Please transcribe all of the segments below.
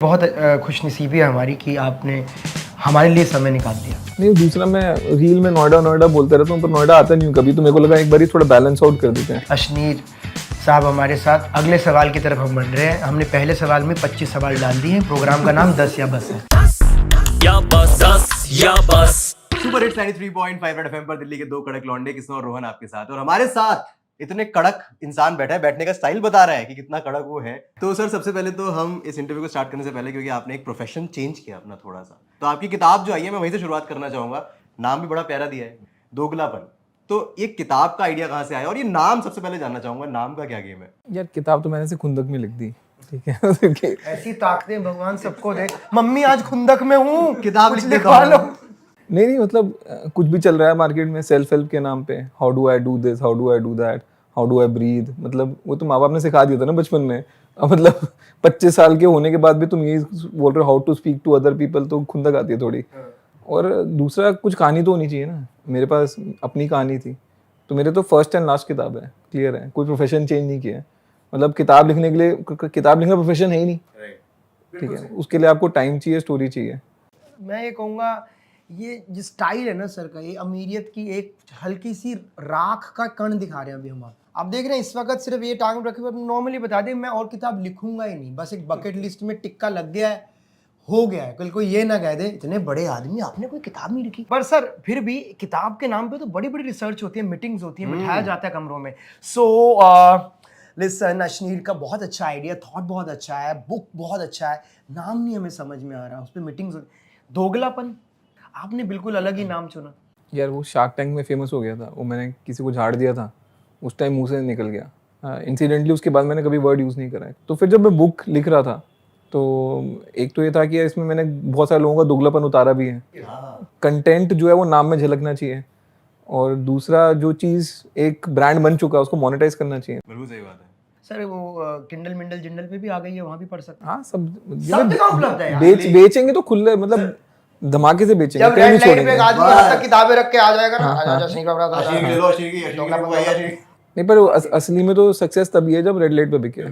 बहुत खुशनसीबी है हमारी कि आपने हमारे लिए समय निकाल दिया। नहीं, दूसरा मैं रील में नोएडा नोएडा बोलता रहता हूँ पर नोएडा आता नहीं हूँ कभी, तो मेरे को लगा एक बार ही थोड़ा बैलेंस आउट कर देते हैं। अशनीर साहब हमारे साथ अगले सवाल की तरफ हम बढ़ रहे हैं। हमने पहले सवाल में 25 सवाल डाल दिए हैं। प्रोग्राम का नाम 10 या बस है। सुपर हिट्स 93.5 रेड एफएम पर दिल्ली के दो कड़क लौंडे किशन और रोहन आपके साथ, और हमारे साथ इतने कड़क इंसान बैठा है, बैठने का स्टाइल बता रहा है कि कितना कड़क वो है। तो सर, सबसे पहले तो हम इस इंटरव्यू को स्टार्ट करने से पहले, क्योंकि आपने एक प्रोफेशन चेंज किया अपना थोड़ा सा, तो आपकी किताब जो आई है मैं वहीं से शुरुआत करना चाहूंगा। नाम भी बड़ा प्यारा दिया है, दोगलापन। तो ये किताब का आइडिया कहाँ से आया, और ये नाम सबसे पहले जानना चाहूंगा, नाम का क्या गेम है? यार किताब तो मैंने से खुंदक में लिख दी, ठीक है। ऐसी ताकतें भगवान सबको दे। मम्मी आज खुंदक में हूँ, किताब कुछ लिख लिखवा लो। नहीं मतलब कुछ भी चल रहा है मार्केट में सेल्फ हेल्प के नाम पे, how do I do this, how do I do that, how do I breathe. मतलब वो तो माँ बाप ने सिखा दिया था ना बचपन में। अब मतलब 25 साल के होने के बाद भी तुम यही बोल रहे हो how to speak to other people, तो खुंदक आती है थोड़ी। और दूसरा कुछ कहानी तो होनी चाहिए ना, मेरे पास अपनी कहानी थी, तो मेरे तो फर्स्ट एंड लास्ट किताब है, क्लियर है, कोई प्रोफेशन चेंज नहीं किया है। मतलब किताब लिखने के लिए, किताब लिखना प्रोफेशन है ही नहीं, ठीक है, उसके लिए आपको टाइम चाहिए, स्टोरी चाहिए। मैं ये कहूँगा, ये जो स्टाइल है ना सर का, ये अमीरियत की एक हल्की सी राख का कण दिखा रहे हैं अभी हम। आप देख रहे हैं इस वक्त सिर्फ ये टांग रखे हुए, नॉर्मली बता दें मैं और किताब लिखूंगा ही नहीं, बस एक बकेट लिस्ट में टिक्का लग गया है, हो गया है। कल कोई ये ना कह दे इतने बड़े आदमी आपने कोई किताब नहीं लिखी। पर सर फिर भी किताब के नाम पे तो बड़ी बड़ी रिसर्च होती है, मीटिंग्स होती है, बिठाया जाता है कमरों में। सो लिसन, अशनीर का बहुत अच्छा आइडिया, थॉट बहुत अच्छा है, बुक बहुत अच्छा है, नाम नहीं हमें समझ में आ रहा, उस पर मीटिंग्स। दोगलापन, आपने बिल्कुल अलग ही नाम चुना। यार वो शार्क टैंक में फेमस हो गया था, वो मैंने किसी को झाड़ दिया था, उस टाइम मुंह से निकल गया इंसिडेंटली, उसके बाद मैंने कभी वर्ड यूज़ नहीं करा है। तो फिर जब मैं बुक लिख रहा था तो एक तो ये था कि इसमें मैंने बहुत सारे लोगों का दोगलापन उतारा भी है, कंटेंट जो है वो नाम में झलकना चाहिए, और दूसरा जो चीज़ एक ब्रांड बन चुका है उसको मोनेटाइज करना चाहिए। बिल्कुल सही बात है सर वो किंडल मिंडल जिंडल पे भी आ गई है, वहां भी पढ़ सकते हैं। हाँ, सब जगह उपलब्ध है यार। बेचेंगे तो खुले, मतलब धमाके से बेचेंगे, जब कहीं रेड नहीं लाइट पे छोड़ेंगे। एक आदमी यहाँ तक किताबें रख के आ जाएगा ना, आजा आजा सिंह बाबरा अशीर ले लो, अशीर की बुक आई है, अशीर। नहीं, पर असली में तो सक्सेस तभी है जब रेड लाइट पे बिके,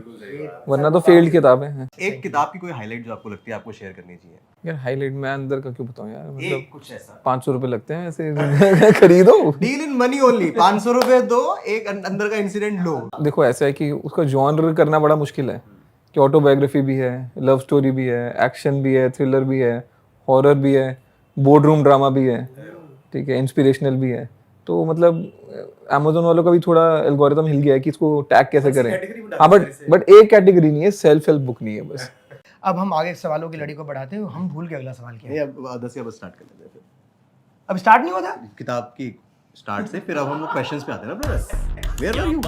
वरना तो फेल्ड किताबें हैं। एक किताब की कोई हाईलाइट जो आपको लगती है आपको शेयर करनी चाहिए? यार हाईलाइट मैं अंदर का क्यों बताऊं यार, मतलब एक कुछ ऐसा 500 रुपए लगते हैं ऐसे खरीदो। डील इन मनी ओनली, 500 रुपए दो, एक अंदर का इंसिडेंट लो। देखो ऐसा है कि उसका जॉनर करना बड़ा मुश्किल है, कि ऑटोबायोग्राफी भी है, लव स्टोरी भी है, एक्शन भी है, थ्रिलर भी है, हॉरर भी है, बोर्ड रूम ड्रामा भी है, ठीक है, इंस्पिरेशनल भी है। तो मतलब अमेज़न वालों का भी थोड़ा एल्गोरिथम हिल गया है कि इसको टैग कैसे करें। हाँ, बट एक कैटेगरी नहीं है, सेल्फ हेल्प बुक नहीं है बस। अब हम आगे सवालों की लड़ी को बढ़ाते हैं। हम भूल गए अगला सवाल क्या है। अब 10 या बस स्टार्ट कर लेते हैं फिर। अब स्टार्ट नहीं होता किताब की स्टार्ट से फिर अब हम लोग क्वेश्चंस पे आते हैं ना ब्रदर। Where are you?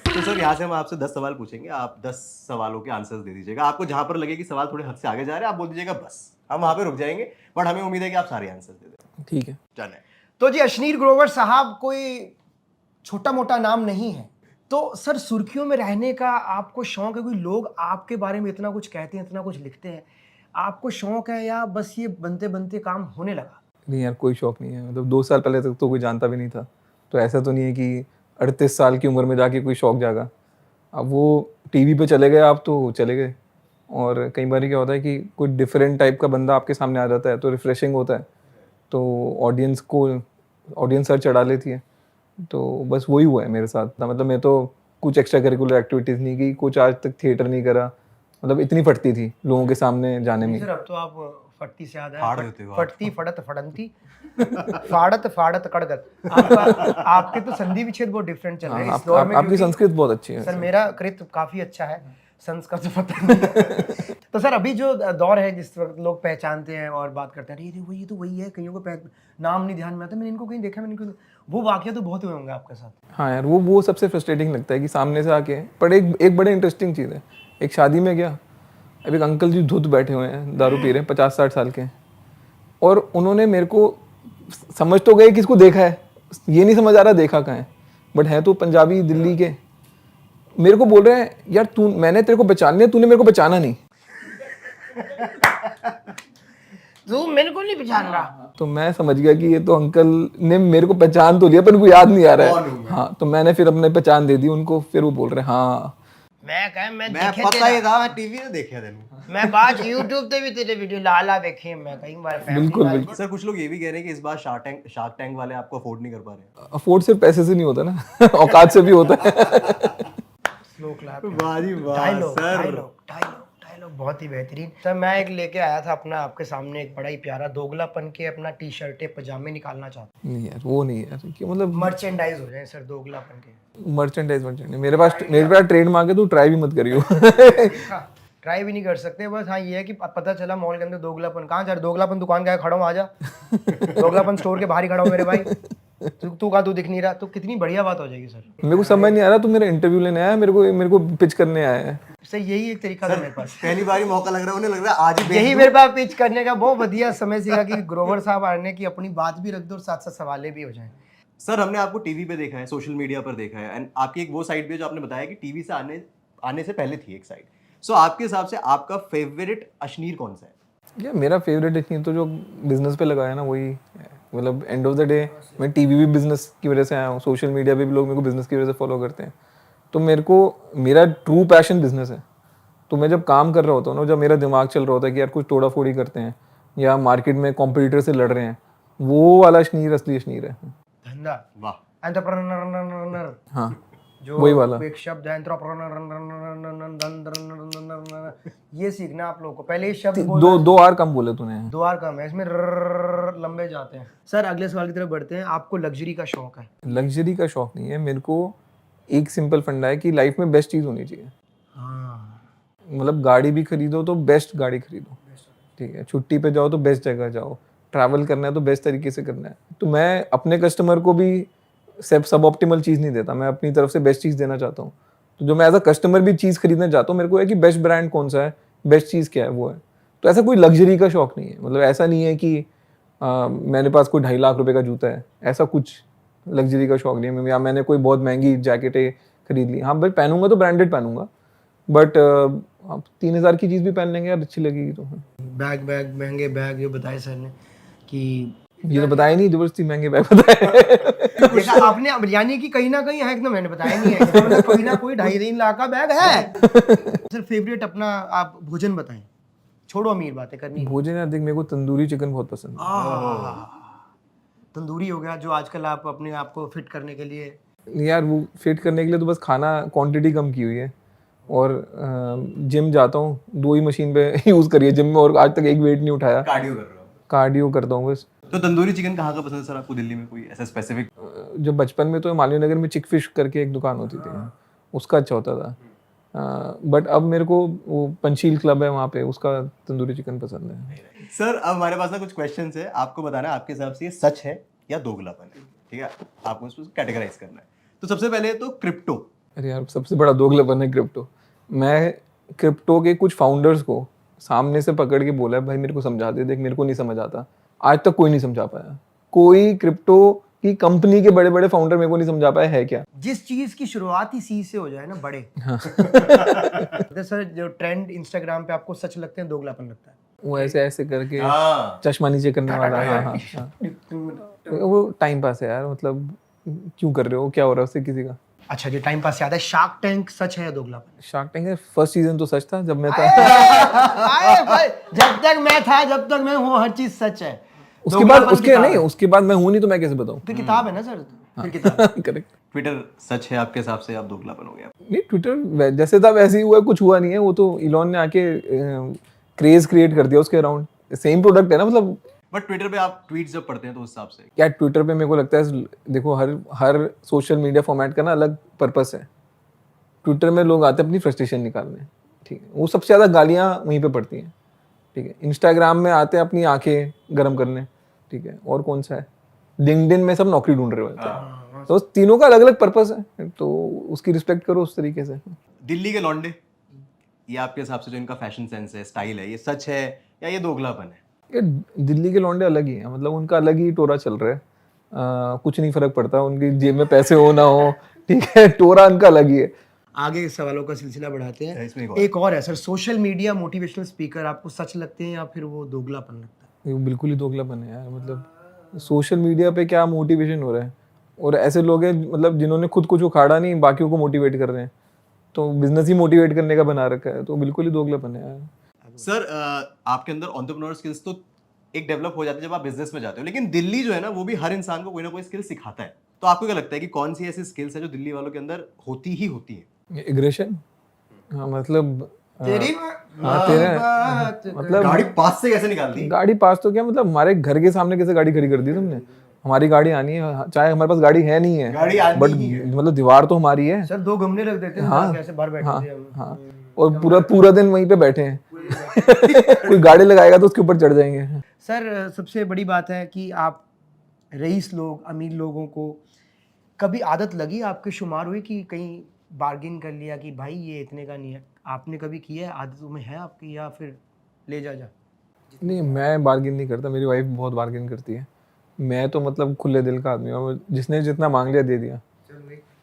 तो सर यहाँ से हम आपसे 10 सवाल पूछेंगे, आप 10 सवालों के आंसर्स दे दीजिएगा। आपको जहां पर लगे कि सवाल थोड़े हद से आगे जा रहे हैं, आप बोल दीजिएगा बस, हम वहां पे रुक जाएंगे, बट हमें उम्मीद है कि आप सारे आंसर्स दे दें। ठीक है, चलें। तो जी अशनीर ग्रोवर साहब कोई छोटा मोटा नाम नहीं है। तो सर सुर्खियों में रहने का आपको शौक है? कोई लोग आपके बारे में इतना कुछ कहते हैं, इतना कुछ लिखते हैं, आपको शौक है या बस ये बनते बनते काम होने लगा? नहीं यार कोई शौक नहीं है, मतलब 2 साल पहले तक तो कोई जानता भी नहीं था, तो ऐसा तो नहीं है कि 38 साल की उम्र में जाके कोई शौक जागा। अब वो टीवी पे चले गए आप तो चले गए, और कई बार क्या होता है कि कोई डिफरेंट टाइप का बंदा आपके सामने आ जाता है तो रिफ्रेशिंग होता है, तो ऑडियंस सर चढ़ा लेती है। तो बस वही हुआ है मेरे साथ। मतलब मैं तो कुछ एक्स्ट्रा करिकुलर एक्टिविटीज़ नहीं की, कुछ आज तक थिएटर नहीं करा, मतलब इतनी फटती थी लोगों के सामने जाने में। सर अब तो आप फटती से याद फाड़ है, देते हो आप। फटती फड़त फड़ंती फाड़त फाड़त कड़गत। आपके तो संधि विच्छेद बहुत डिफरेंट चल रहे हैं इस दौर में, आपकी क्योंकि संस्कृत बहुत अच्छी है सर मेरा कृत काफी अच्छा है, संस्कृत पता नहीं। तो सर अभी जो दौर है जिस वक्त लोग पहचानते हैं और बात करते हैं, अरे वो ये तो वही है, कईयों को नाम नहीं ध्यान में आता, मैंने इनको कहीं देखा, मैंने इनको, वो वाकया तो बहुत हुए होंगे आपके साथ। हाँ यार, वो सबसे फ्रस्ट्रेटिंग लगता है कि सामने से आके। पर एक बड़े इंटरेस्टिंग चीज़ है, एक शादी में गया, अब एक अंकल जी धुत बैठे हुए हैं, दारू पी रहे हैं, 50-60 साल के, और उन्होंने मेरे को, समझ तो गए किसको देखा है, ये नहीं समझ आ रहा देखा कहाँ है, बट है तो पंजाबी दिल्ली के, मेरे को बोल रहे हैं यार मैंने तेरे को पहचान लिया, तूने मेरे को पहचाना नहीं। तू मेरे को नहीं पहचान रहा। तो मैं समझ गया कि ये तो अंकल ने मेरे को पहचान तो लिया पर उनको याद नहीं आ रहा है। हाँ, तो मैंने फिर अपने पहचान दे दी उनको, फिर वो बोल रहे हैं हाँ मैं मैं देखे पता ही तेरा था, मैं टीवी में देखा तेन। मैं बात YouTube पे भी तेरे वीडियो लाला देखे हैं, मैं कई बार बिल्कुल बिल्कुल। सर कुछ लोग ये भी कह रहे हैं कि इस बार शार्क टैंक वाले आपको अफोर्ड नहीं कर पा रहे। अफोर्ड सिर्फ पैसे से नहीं होता ना औकात से भी होता है। स्लो क्लैप वाह जी वाह dialogue sir. Dialogue dialogue dialogue बहुत ही बेहतरीन सर। मैं एक लेके आया था अपना आपके सामने एक बड़ा ही प्यारा दोगलापन के अपना टी शर्टें पजामे निकालना चाहता नहीं यार वो नहीं यार कि मतलब हूँ, मर्चेंडाइज हो जाए सर दोगलापन के। मर्चेंडाइज मेरे पास ट्रेडमार्क है, तू ट्राई भी मत करियो। ट्राई भी नहीं कर सकते, बस हाँ ये है कि पता चला मॉल के अंदर दोगलापन कहाँ जा रहा, दोगलापन दुकान के आगे खड़ा हूँ, आ जा। दोगलापन स्टोर के बाहर ही खड़ा हूँ मेरे भाई, तू कहाँ, तू दिख नहीं रहा, तो कितनी बढ़िया बात हो जाएगी सर। मेरे को समझ नहीं आ रहा, तू मेरा इंटरव्यू लेने आया है, मेरे को पिच करने आया है। सर यही एक तरीका था मेरे पास, पहली बार ही मौका लग रहा है, उन्हें लग रहा है आज ही बेच यही दूं। मेरे पास पिच करने का बहुत बढ़िया समय सीखा कि ग्रोवर साहब आने की अपनी बात भी रख दो और साथ साथ सवाले भी हो जाएं। सर हमने आपको टीवी पे देखा है, सोशल मीडिया पर देखा है, एंड आपकी एक वो साइड भी है जो आपने बताया कि टीवी से आने से पहले थी एक साइड। सो आपके हिसाब से आपका फेवरेट अश्नीर कौन सा है? या मेरा फेवरेट इतनी तो जो बिजनेस पे लगाया ना वही है। मतलब एंड ऑफ द डे मैं टीवी भी बिजनेस की वजह से आया हूँ, सोशल मीडिया पे भी लोग मेरे को बिजनेस की वजह से फॉलो करते हैं, तो मेरे को मेरा ट्रू पैशन बिजनेस है। तो मैं जब काम कर रहा होता हूँ ना, जब मेरा दिमाग चल रहा होता है कि यार कुछ तोड़ा फोड़ी करते हैं या मार्केट में कॉम्पिटिटर से लड़ रहे हैं, वो वाला अश्नीर असली अश्नीर है। धंधा वाह। एंटरप्रेन्योर, हाँ जो वही वाला। एक शब्द है एंटरप्रेन्योर, ये सीखना आप लोगों को। पहले ये शब्द दो आर कम बोले तूने। दो बार कम है, इसमें लंबे जाते हैं। सर अगले सवाल की तरफ बढ़ते हैं, आपको लग्जरी का शौक है? लग्जरी का शौक नहीं है मेरे को, एक सिंपल फंडा है कि लाइफ में बेस्ट चीज़ होनी चाहिए। हाँ मतलब गाड़ी भी खरीदो तो बेस्ट गाड़ी खरीदो, ठीक है, छुट्टी पे जाओ तो बेस्ट जगह जाओ, ट्रैवल करना है तो बेस्ट तरीके से करना है। तो मैं अपने कस्टमर को भी सब ऑप्टिमल चीज़ नहीं देता, मैं अपनी तरफ से बेस्ट चीज़ देना चाहता हूँ। तो जो मैं एज अ कस्टमर भी चीज़ खरीदना चाहता हूँ, मेरे को है कि बेस्ट ब्रांड कौन सा है, बेस्ट चीज़ क्या है वो है। तो ऐसा कोई लग्जरी का शौक नहीं है, मतलब ऐसा नहीं है कि मेरे पास कोई 2.5 लाख रुपए का जूता है, ऐसा कुछ लग्जरी का शौक नहीं है। या मैंने कोई बहुत महंगी जैकेटें खरीद ली, हाँ भाई पहनूंगा तो ब्रांडेड पहनूंगा, बट आप 3,000 की चीज़ भी पहन लेंगे यार, अच्छी लगेगी तो। बैग महंगे बैग जो बताए सर ने कि ये तो बताया नहीं, जबरदस्ती महंगे बैग बताए। देखा आपने, अब यानी कि कहीं ना कहीं है, एकदम मैंने बताया नहीं है, मतलब कोई ना कोई 2.5-3 लाख का बैग है। सर फेवरेट अपना आप भोजन बताएं, छोड़ो अमीर बातें करनी। भोजन यार देख, मेरे को तंदूरी चिकन बहुत पसंद है। तंदूरी हो गया, जो आजकल आप अपने आप को फिट करने के लिए, यार वो फिट करने के लिए तो बस खाना क्वांटिटी कम की हुई है, और जिम जाता हूँ, 2 ही मशीन पे यूज़ करी है जिम में, और आज तक एक वेट नहीं उठाया। कार्डियो कर रहे हो? कार्डियो करता हूँ बस। तो तंदूरी चिकन कहाँ का पसंद है सर आपको दिल्ली में, कोई ऐसा स्पेसिफिक? जब बचपन में तो मालवीय नगर में चिक फिश करके एक दुकान होती थी, उसका अच्छा होता था, बट अब मेरे को वो पंचशील क्लब है वहाँ पे, उसका तंदूरी चिकन पसंद है। सर अब हमारे पास ना कुछ क्वेश्चंस है, आपको बताना है आपके हिसाब से ये सच है या दोगलापन है, ठीक है? आपको इसको कैटेगराइज करना है। तो सबसे पहले तो क्रिप्टो। अरे यार सबसे बड़ा दोगलापन है क्रिप्टो। मैं क्रिप्टो के कुछ फाउंडर्स को सामने से पकड़ के बोला भाई मेरे को समझा दे, देख मेरे को नहीं समझ आता, आज तक कोई नहीं समझा पाया। कोई क्रिप्टो की कंपनी के बड़े बड़े फाउंडर मेरे को नहीं समझा पाया है क्या। जिस चीज की शुरुआत ही सी से हो जाए ना बड़े। तो सर जो ट्रेंड इंस्टाग्राम पे आपको सच लगते हैं, दोगलापन लगता है? वो ऐसे ऐसे करके हाँ। चश्मा नीचे करने वाला। हाँ हाँ हाँ, वो टाइम पास है यार, मतलब क्यों कर रहे हो, क्या हो रहा है उससे किसी का। अच्छा जी, टाइम पास याद है, शार्क टैंक सच है या दोगलापन? शार्क टैंक फर्स्ट सीजन तो सच था जब मैं था। आए भाई, जब तक मैं था, जब तक मैं हूँ, हर चीज सच है। उसके बाद उसके नहीं, उसके बाद मैं हूँ नहीं तो मैं कैसे बताऊँ। फिर किताब है ना सर, फिर किताब। करेक्ट। ट्विटर सच है आपके हिसाब से, आप दोगलापन हो गया? नहीं ट्विटर जैसे था वैसे ही हुआ, कुछ हुआ नहीं है, वो तो इलॉन ने आके क्रेज क्रिएट कर दिया उसके अराउंड, सेम प्रोडक्ट है ना मतलब। बट ट्विटर पे आप ट्वीट्स जब पढ़ते हैं तो उस हिसाब से क्या ट्विटर पे मेरे को लगता है, देखो हर सोशल मीडिया फॉर्मेट का ना अलग पर्पस है। ट्विटर में लोग आते हैं अपनी फ्रस्ट्रेशन निकालने, ठीक है, वो सबसे ज़्यादा गालियाँ वहीं पे पड़ती हैं, ठीक है। इंस्टाग्राम में आते हैं अपनी आंखें गर्म करने, ठीक है, और कौन सा है, लिंक्डइन में सब नौकरी ढूंढ रहे होते हैं। तो तीनों का अलग अलग पर्पस है, तो उसकी रिस्पेक्ट करो उस तरीके से। दिल्ली के लौंडे, ये आपके हिसाब से जो इनका फैशन सेंस है, स्टाइल है, ये सच है या ये दोगलापन है? ये दिल्ली के लौंडे अलग ही हैं, मतलब उनका अलग ही टोरा चल रहा है। कुछ नहीं फर्क पड़ता, उनकी जेब में पैसे हो ना हो, ठीक है, टोरा उनका अलग ही है। आगे सवालों का सिलसिला बढ़ाते हैं। इसमें एक और है sir, social media motivational speaker आपको सच लगते हैं या फिर वो दोगलापन लगता है? ये बिल्कुल ही दोगलापन है यार, मतलब सोशल मीडिया पे क्या मोटिवेशन हो रहा है, और ऐसे लोग हैं मतलब जिन्होंने खुद कुछ उखाड़ा नहीं, बाकियों को मोटिवेट कर रहे हैं, तो बिजनेस ही मोटिवेट करने का बना रखा है, तो बिल्कुल ही दोगलापन है यार। सर आपके अंदर एंटरप्रेन्योर स्किल्स तो एक डेवलप हो जाती है जब आप बिजनेस में जाते हो, लेकिन दिल्ली जो है ना वो भी हर इंसान को कोई ना कोई स्किल सिखाता है। तो आपको क्या लगता है कि कौन सी ऐसी स्किल्स है जो दिल्ली वालों के अंदर होती ही होती है? एग्रेशन, हाँ मतलब तेरी हाँ तेरा बात मतलब गाड़ी पास से कैसे निकाल दी? गाड़ी पास तो क्या मतलब हमारे घर के सामने कैसे गाड़ी खड़ी कर दी तुमने? हमारी गाड़ी आनी है, चाहे हमारे पास गाड़ी है नहीं है, गाड़ी आनी बट ही है। मतलब दीवार तो हमारी है। सर 2 गमले रख देते हैं, हाँ, कैसे बाहर बैठे हाँ थे हम। हाँ, और पूरा पूरा दिन वहीं पे बैठे हैं। कोई गाड़ी लगाएगा तो उसके ऊपर चढ़ जाएंगे। सर सबसे बड़ी बात है कि आप रईस लोग, अमीर लोगों को कभी आदत लगी, आपके शुमार हुई कि कहीं बार्गिन कर लिया कि भाई ये इतने का नहीं है, आपने कभी किया है? आदतों में है आपकी, या फिर ले जा नहीं, मैं बार्गिन नहीं करता, मेरी वाइफ बहुत बार्गिन करती है। मैं तो मतलब खुले दिल का आदमी हूँ, जिसने जितना मांग लिया दे दिया।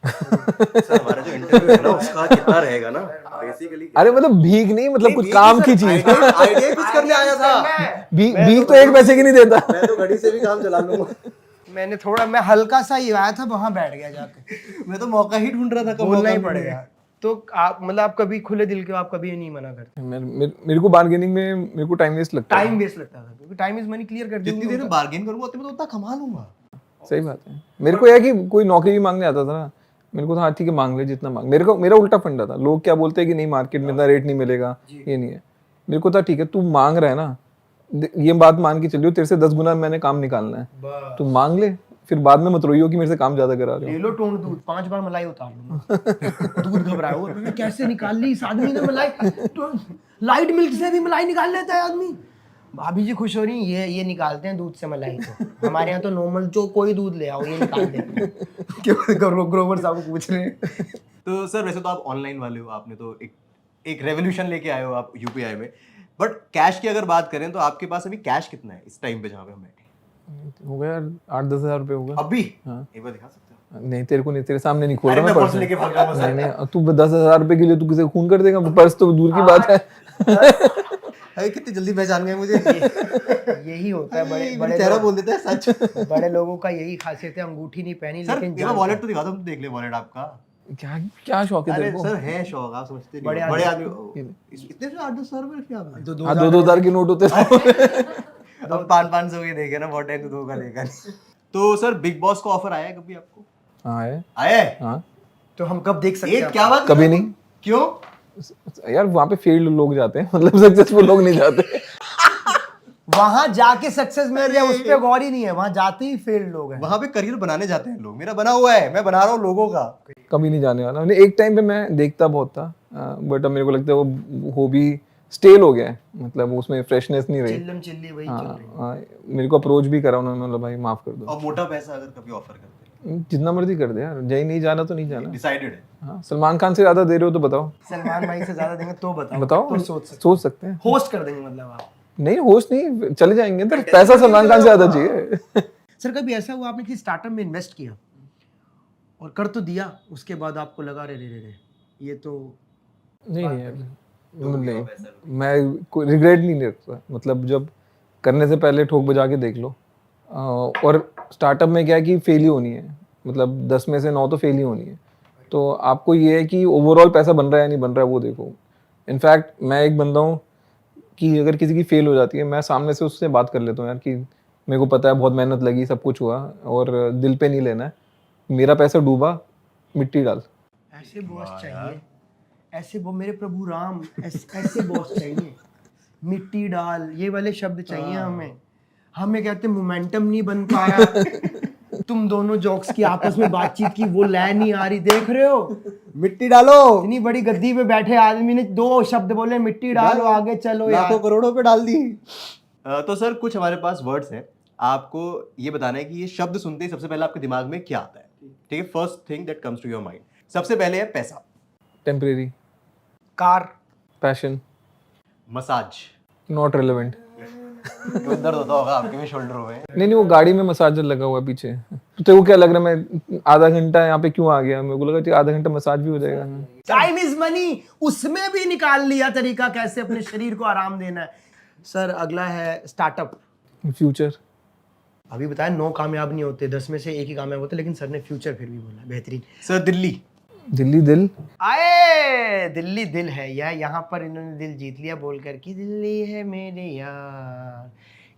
सर हमारा जो इंटरव्यू है ना उसका कितना रहेगा ना बेसिकली। अरे मतलब भीख नहीं, मतलब कुछ काम की चीज। आइडिया कुछ करने आया था। भीख तो 1 पैसे की नहीं देता। मैं तो घड़ी से भी काम चला लूंगा। मैं हल्का सा ही आया था, वहां बैठ गया जाके। मैं तो मौका ही ढूंढ रहा था, कब बोलना ही मौका पड़ेगा। तो आप मतलब आप कभी खुले दिल के हो, आप कभी ये नहीं मना करते? मेरे को बार्गेनिंग में मेरे को टाइम वेस्ट लगता है। टाइम वेस्ट लगता था, क्योंकि टाइम इज मनी क्लियर कर जितनी दूंगा। देर में बार्गेन करूंगा उतने में तो उतना कमा लूंगा। सही बात है। मेरे को यह कि कोई नौकरी भी मांगने आता था ना, मेरे को था ठीक है मांग ले जितना मांग। मेरा उल्टा फंडा था। लोग क्या बोलते हैं कि नहीं मार्केट में इतना रेट नहीं मिलेगा, ये नहीं है। मेरे को था ठीक है तू मांग रहा है ना, ये बात मान के चलियो तेरे से 10 गुना मैंने काम निकालना है, तू मांग ले, फिर बाद में मत रोइयो कि मेरे से काम ज्यादा करा रहे ले हो। लो टोन दूध, 5 बार मलाई उतार लूंगा। दूध घबराए हो, मैंने कैसे निकाल ली इस आदमी ने मलाई, तो लाइट मिल्क से भी मलाई निकाल लेता है आदमी। भाभी जी खुश हो रही, ये निकालते हैं दूध से मलाई, तो हमारे यहाँ तो नॉर्मल जो कोई दूध ले आओ ये निकाल देते हैं। क्यों ग्रोवर साहब को पूछ रहे हैं? तो सर वैसे तो आप ऑनलाइन वाले हो, आपने तो एक रेवोल्यूशन लेके आए हो आप यूपीआई में, बट कैश की अगर बात करें तो आपके पास अभी कैश कितना है इस टाइम पे जहाँ पे हम बैठे? हो गया 8-10 हजार रुपये होगा अभी हाँ। एक बार दिखा सकते हो? नहीं तेरे को नहीं, तेरे सामने नहीं खोल अरे रहा मैं मैं पर्स पर्स। लेके भाग रहा हूँ। नहीं नहीं, तू 10,000 रुपये के लिए तू किसे खून कर देगा? पर्स तो दूर की बात है। अरे कितनी जल्दी पहचान गए मुझे। यही होता है बड़े बड़े चेहरा बोल देते हैं सच। बड़े लोगों का यही खासियत है, अंगूठी नहीं पहनी सर लेकिन ये वॉलेट तो दिखा दो, हम देख ले वॉलेट आपका। क्या क्या शौक है अरे तेरे को? सर है शौक, आप समझते नहीं बड़े हो। बड़े आदमी इतने से 8-10 हजार रुपए रखे आपने? तो हाँ 2,000 के नोट होते थे। अब 500 के देखे ना, बहुत टाइम तो 2 का देखा नहीं। तो सर बिग बॉस का ऑफर आया है कभी आपको? हाँ है। आया है? हाँ तो हम कब देख सकते एक हैं? क्या बात कभी नहीं क्यों? यार, वहाँ पे फेल्ड लोग जाते हैं, मतलब सक्सेसफुल लोग नहीं जाते। वहां जाके सक्सेस मिल जाए उस पर गौर ही नहीं है, वहां जाते ही फेल्ड लोग हैं। वहां पे करियर बनाने जाते हैं लोग। मेरा बना हुआ है, मैं बना रहा हूँ लोगों का। कभी नहीं जाने वाला। मैंने एक टाइम पे मैं देखता बहुत था, बट अब मेरे को लगता है वो हॉबी स्टेल हो गया है, मतलब उसमें फ्रेशनेस नहीं रही। चिल्लम चिल्ली वही चल रही है। हाँ, मेरे को अप्रोच भी करा उन्होंने, मतलब भाई माफ कर दो। और मोटा पैसा अगर कभी ऑफर करते जितना मर्जी कर दे यार, जय नहीं जाना तो नहीं जाना। डिसाइडेड है? हाँ, सलमान खान से ज्यादा दे रहे हो तो बताओ। सलमान भाई से ज्यादा देंगे तो बताओ। बताओ, तो सोच सकते हैं। होस्ट कर देंगे मतलब आप। नहीं होस्ट नहीं, चले जाएंगे तो पैसा सलमान खान से ज्यादा चाहिए। सर कभी ऐसा हुआ आपने किसी स्टार्टअप में इन्वेस्ट किया और कर तो दिया, उसके बाद आपको लगा रे ये तो नहीं नहीं यार, नहीं, मैं कोई रिग्रेट नहीं करता। मतलब जब करने से पहले ठोक बजा के देख लो। और स्टार्टअप में क्या है कि फेल ही होनी है, मतलब 10 में से 9 तो फेल ही होनी है। तो आपको ये है कि ओवरऑल पैसा बन रहा है या नहीं बन रहा है वो देखो। इनफैक्ट मैं एक बंदा हूँ कि अगर किसी की फेल हो जाती है, मैं सामने से उससे बात कर लेता हूँ यार कि मेरे को पता है बहुत मेहनत लगी, सब कुछ हुआ, और दिल पे नहीं लेना है, मेरा पैसा डूबा, मिट्टी डाल। ऐसे बॉस चाहिए, ऐसे मेरे प्रभु राम, ऐसे बॉस चाहिए। मिट्टी डाल, ये वाले शब्द चाहिए हमें कहते मोमेंटम नहीं बन पाया। तुम दोनों जोक्स की आपस में बातचीत की, वो लय नहीं आ रही, देख रहे हो? मिट्टी डालो। इतनी बड़ी गद्दी पे बैठे आदमी ने 2 शब्द बोले, मिट्टी डालो, आगे चलो यार। लाखों करोड़ों पे डाल दी। तो सर कुछ हमारे पास वर्ड्स हैं, आपको ये बताना है कि ये शब्द सुनते ही सबसे पहले आपके दिमाग में क्या आता है। ठीक है, first thing that comes to your mind. सबसे पहले है पैसा, temporary, car, passion, massage. Not relevant. दर्द होता होगा आपके भी शोल्डर में। नहीं, वो गाड़ी में मसाजर लगा हुआ है पीछे। तो तेरे को क्या लग रहा है मैं आधा घंटा यहाँ पे क्यों आ गया? मेरे को लगा कि आधा घंटा मसाज भी हो जाएगा। टाइम इज मनी, उसमें भी निकाल लिया तरीका कैसे अपने शरीर को आराम देना है। सर अगला है स्टार्टअप। फ्यूचर। अभी बताया 9 कामयाब नहीं होते, 10 में से 1 ही कामयाब होता है, लेकिन सर ने फ्यूचर फिर भी बोला, बेहतरीन। सर दिल्ली। दिल्ली दिल आए दिल्ली दिल है या यहाँ पर इन्होंने दिल जीत लिया बोलकर कि दिल्ली है मेरे यार,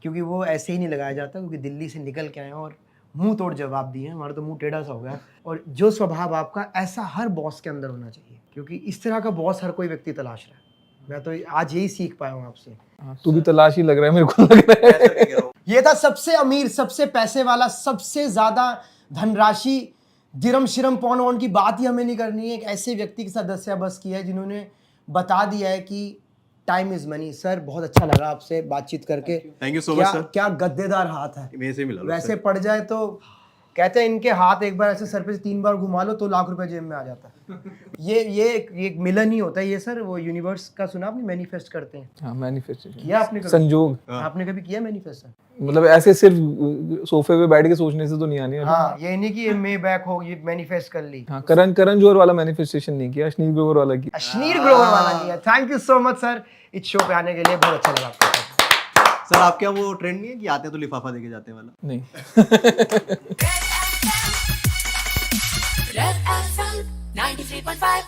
क्योंकि वो ऐसे ही नहीं लगाया जाता, क्योंकि दिल्ली से निकल के आए हैं और मुंह तोड़ जवाब दिए हैं। हमारा तो मुंह टेढ़ा सा हो गया। और जो स्वभाव आपका, ऐसा हर बॉस के अंदर होना चाहिए, क्योंकि इस तरह का बॉस हर कोई व्यक्ति तलाश रहा है। मैं तो आज यही सीख पाया हूँ आपसे। तू भी तलाश ही लग रहा है मेरे को, लग रहा है। ये था सबसे अमीर, सबसे पैसे वाला, सबसे ज्यादा धनराशि, दिरम शिरम पौन वौन की बात ही हमें नहीं करनी है। एक ऐसे व्यक्ति के साथ दस्या बस किया है जिन्होंने बता दिया है कि टाइम इज मनी। सर बहुत अच्छा लगा आपसे बातचीत करके। Thank you so much sir. क्या गद्देदार हाथ है। मेरे से मिला लो वैसे पड़ जाए तो कहते हैं इनके हाथ एक बार ऐसे सर पे 3 बार घुमा लो तो लाख रुपए जेब में आ जाता है। ये एक मिलन ही होता है ये सर। वो यूनिवर्स का सुना आपने, मैनिफेस्ट करते हैं। हाँ, मैनिफेस्टेशन किया आपने कभी? संजोग। आपने कभी किया मैनिफेस्ट सर? मतलब ऐसे सिर्फ सोफे पे बैठ के सोचने से तो नहीं आनी है। हाँ, ये नहीं कि ये मे बैक हो, ये मैनिफेस्ट कर ली। हाँ, करण जोहर वाला मैनिफेस्टेशन नहीं किया, अश्नीर ग्रोवर वाला किया। अश्नीर ग्रोवर वाला किया। Thank you so much sir इस शो पे आने के लिए, बहुत अच्छा लगा आपका। सर आप क्या वो ट्रेंड नहीं है कि आते हैं तो लिफाफा देके जाते हैं वाला? नहीं। Red FM 93.5